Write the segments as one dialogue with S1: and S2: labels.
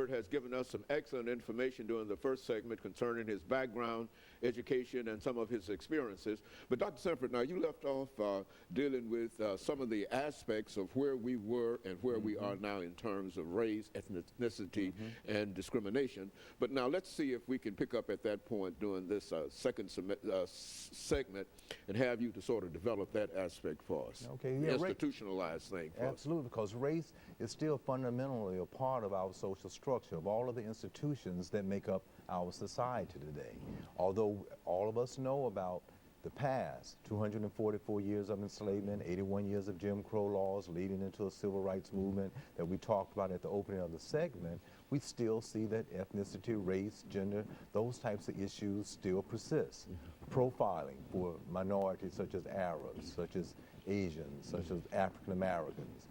S1: Sanford has given us some excellent information during the first segment concerning his background, education, and some of his experiences. But Dr. Sanford, now you left off dealing with some of the aspects of where we were and where we are now in terms of race, ethnicity, and discrimination. But now let's see if we can pick up at that point during this second segment and have you to sort of develop that aspect for us.
S2: Okay, yeah,
S1: institutionalized thing for us.
S2: Absolutely, because race is still fundamentally a part of our social structure, of all of the institutions that make up our society today. Although all of us know about the past, 244 years of enslavement, 81 years of Jim Crow laws leading into a civil rights movement that we talked about at the opening of the segment, we still see that ethnicity, race, gender, those types of issues still persist. Profiling for minorities such as Arabs, such as Asians, such as African Americans,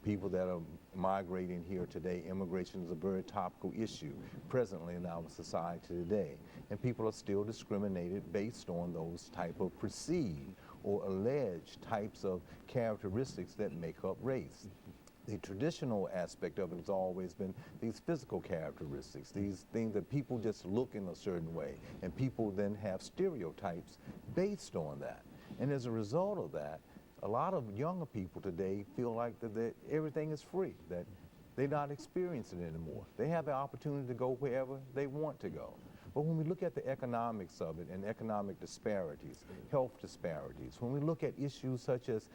S2: people that are migrating here today. Immigration is a very topical issue presently in our society today. And people are still discriminated based on those type of perceived or alleged types of characteristics that make up race. The traditional aspect of it has always been these physical characteristics, these things that people just look in a certain way, and people then have stereotypes based on that. And as a result of that, a lot of younger people today feel like that everything is free, that they're not experiencing it anymore. They have the opportunity to go wherever they want to go. But when we look at the economics of it and economic disparities, health disparities, when we look at issues such as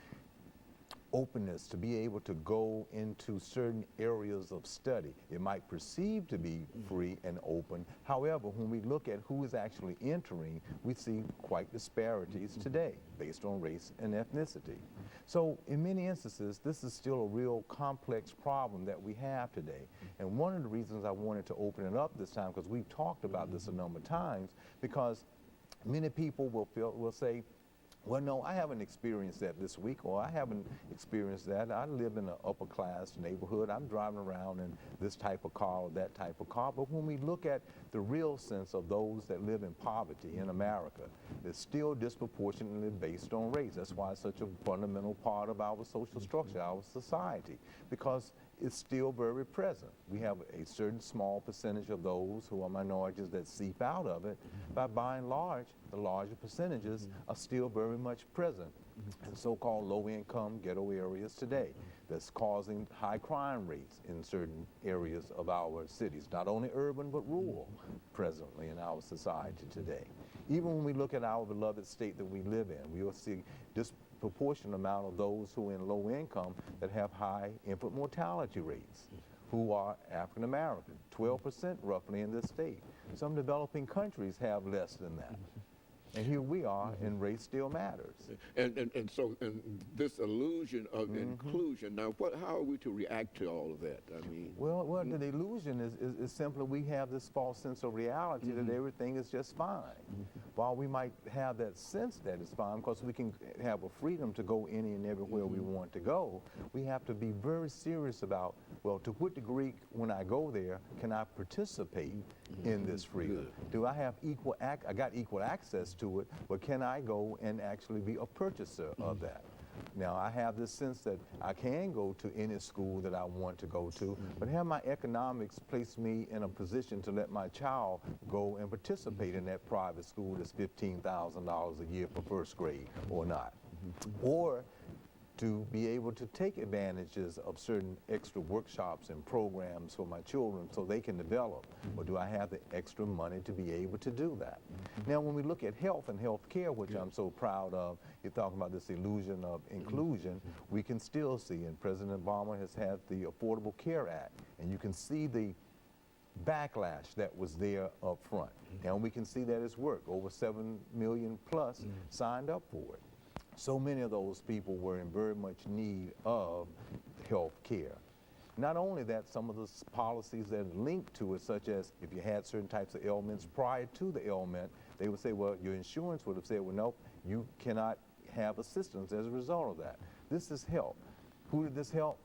S2: openness to be able to go into certain areas of study. It might perceive to be free and open. However, when we look at who is actually entering, we see quite disparities today based on race and ethnicity. So in many instances, this is still a real complex problem that we have today. And one of the reasons I wanted to open it up this time, because we've talked about this a number of times, because many people will say, well, no, I haven't experienced that this week, or I haven't experienced that. I live in an upper class neighborhood. I'm driving around in this type of car or that type of car. But when we look at the real sense of those that live in poverty in America, it's still disproportionately based on race. That's why it's such a fundamental part of our social structure, our society, because it's still very present. We have a certain small percentage of those who are minorities that seep out of it, but by and large, the larger percentages are still very much present in so-called low-income ghetto areas today. That's causing high crime rates in certain areas of our cities, not only urban but rural presently in our society today. Even when we look at our beloved state that we live in, we will see disproportionate amount of those who are in low income that have high infant mortality rates, who are African American, 12% roughly in this state. Some developing countries have less than that. And here we are, and race still matters.
S1: And so this illusion of inclusion, now how are we to react to all of that? I mean,
S2: well, the illusion is simply we have this false sense of reality that everything is just fine. While we might have that sense that it's fine, because we can have a freedom to go any and everywhere we want to go, we have to be very serious about, well, to what degree when I go there can I participate in this freedom? Do I have I got equal access to it, but can I go and actually be a purchaser of that? Now, I have this sense that I can go to any school that I want to go to, but have my economics place me in a position to let my child go and participate in that private school that's $15,000 a year for first grade or not? Or to be able to take advantages of certain extra workshops and programs for my children so they can develop, or do I have the extra money to be able to do that? Now, when we look at health and health care, which I'm so proud of, you're talking about this illusion of inclusion, we can still see, and President Obama has had the Affordable Care Act, and you can see the backlash that was there up front. And we can see that it's worked. Over 7 million plus signed up for it. So many of those people were in very much need of health care. Not only that, some of the policies that are linked to it, such as if you had certain types of ailments prior to the ailment, they would say, well, your insurance would have said, well, nope, you cannot have assistance as a result of that. This is help. Who did this help?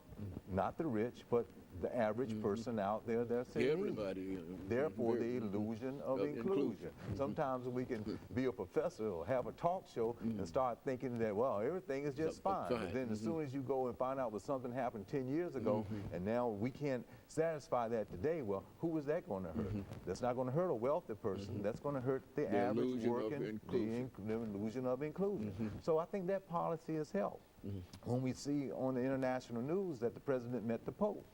S2: Not the rich, but the average person out there that's in need.
S1: Everybody.
S2: Therefore, the illusion of inclusion. Sometimes we can be a professor or have a talk show and start thinking that, well, everything is just fine. But then as soon as you go and find out what something happened 10 years ago, and now we can't satisfy that today, well, who is that going to hurt? That's not going to hurt a wealthy person. That's going to hurt the average working, the illusion of inclusion. So I think that policy has helped. When we see on the international news that the president met the Pope,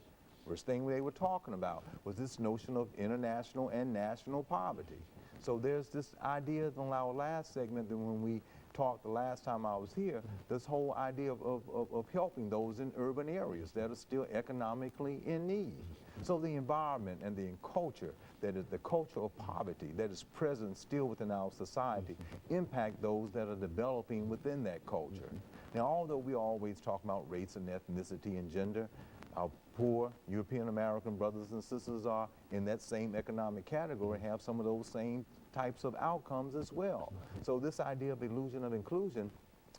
S2: first thing they were talking about was this notion of international and national poverty. So there's this idea on our last segment that when we talked the last time I was here, this whole idea of helping those in urban areas that are still economically in need. So the environment and the culture, that is the culture of poverty that is present still within our society, impact those that are developing within that culture. Now, although we always talk about race and ethnicity and gender, our poor European American brothers and sisters are in that same economic category, have some of those same types of outcomes as well. So this idea of illusion of inclusion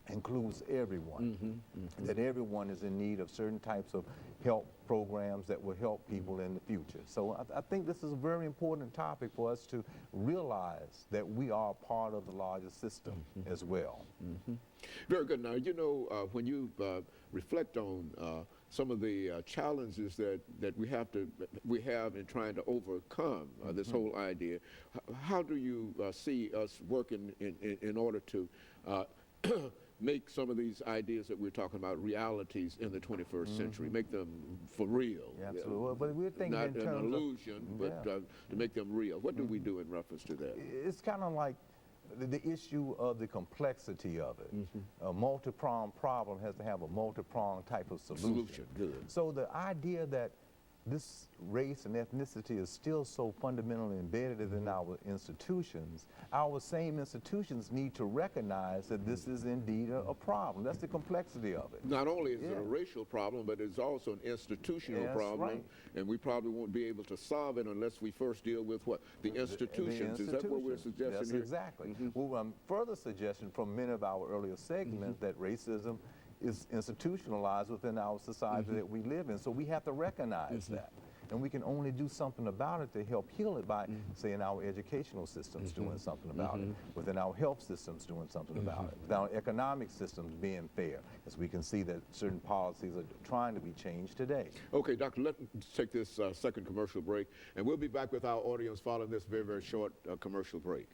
S2: includes everyone, that everyone is in need of certain types of help programs that will help people in the future. So I think this is a very important topic for us to realize that we are part of the larger system as well.
S1: Very good. Now, you know, when you reflect on some of the challenges that we have in trying to overcome this whole idea, how do you see us working in order to make some of these ideas that we're talking about realities in the 21st century, make them for real?
S2: Yeah, absolutely. Well, but we're thinking
S1: not
S2: in terms
S1: an illusion, but to make them real. What do we do in reference to that?
S2: It's kind of like the issue of the complexity of it. A multi-pronged problem has to have a multi-pronged type of solution.
S1: Good.
S2: So the idea that this race and ethnicity is still so fundamentally embedded in our institutions, our same institutions need to recognize that this is indeed a problem. That's the complexity of it.
S1: Not only is it a racial problem, but it's also an institutional problem,
S2: right.
S1: And we probably won't be able to solve it unless we first deal with what? The institutions. Is that what we're suggesting
S2: Yes,
S1: here?
S2: exactly. Well, further suggestion from many of our earlier segments that racism is institutionalized within our society that we live in. So we have to recognize that. And we can only do something about it to help heal it by, say, in our educational systems doing something about it, within our health systems doing something about it, with our economic systems being fair, as we can see that certain policies are trying to be changed today.
S1: Okay, Doctor, let's take this second commercial break, and we'll be back with our audience following this very, very short commercial break.